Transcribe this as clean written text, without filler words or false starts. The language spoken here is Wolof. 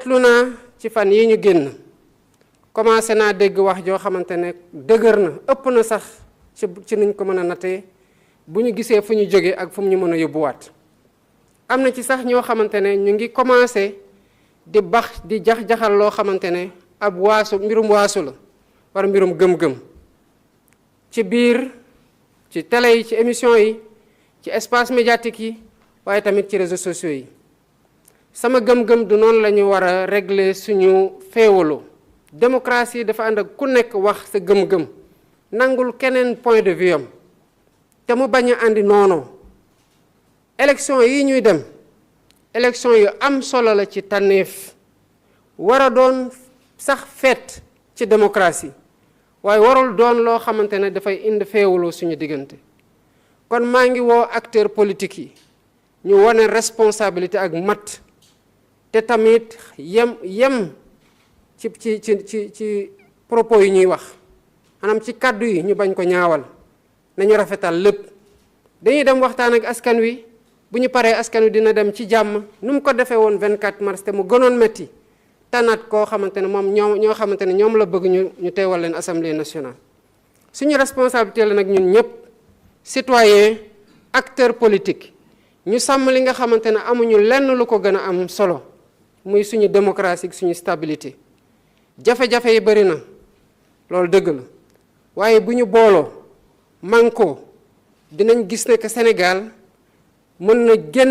seetlu naa ci fan yi ñu génn commencé naa dégg wax joo xamante ne dëgër na ëpp na sax ci niñ ko mën a natee bu ñu gisee fu ñu jóge ak fu ñu mën a yóbbuwaat am na ci sax ñoo xamante ne ñu ngi commencé di bax di jax-jaxal loo xamante ne ab waasu mbirum waasu la wala mbirum gëm-gëm ci biir ci télé yi ci émission yi ci espace médiatique yi waaye tamit ci réseaux sociaux yi sama gëm-gëm du noonu la ñu war a régler suñu féewaloo démocratie dafa ànd ak ku nekk wax sa gëm-gëm nangul keneen point de vue am te mu bañ a andi noonu élection yi ñuy dem élection yu am solo la ci tànneef war a doon sax feet ci démocratie waaye warul doon loo xamante ne dafay indi féewaloo suñu diggante kon maa ngi woo acteurs politiques yi ñu wane responsabilité ak mat te tamit yem ci propos yi ñuy wax maanaam ci kàddu yi ñu bañ ko ñaawal nañu rafetal lépp dañuy dem waxtaan ak askan wi bu ñu paree askan wi dina dem ci jàmm nu mu ko defee woon 24 mars te mu gënoon metti tànnaat koo xamante ne moom ñoo xamante ne ñoom la bëgg ñu teewal leen assemblée nationale suñu responsabilité la nag ñun ñëpp citoyen acteur politique ñu sàmm li nga xamante ne amuñu lenn lu ko gën a am solo muy suñu démocratie suñu stabilité jafe-jafe yi bari na loolu dëgg la waaye bu ñu booloo mànkoo dinañ gis ne que Sénégal mën na génn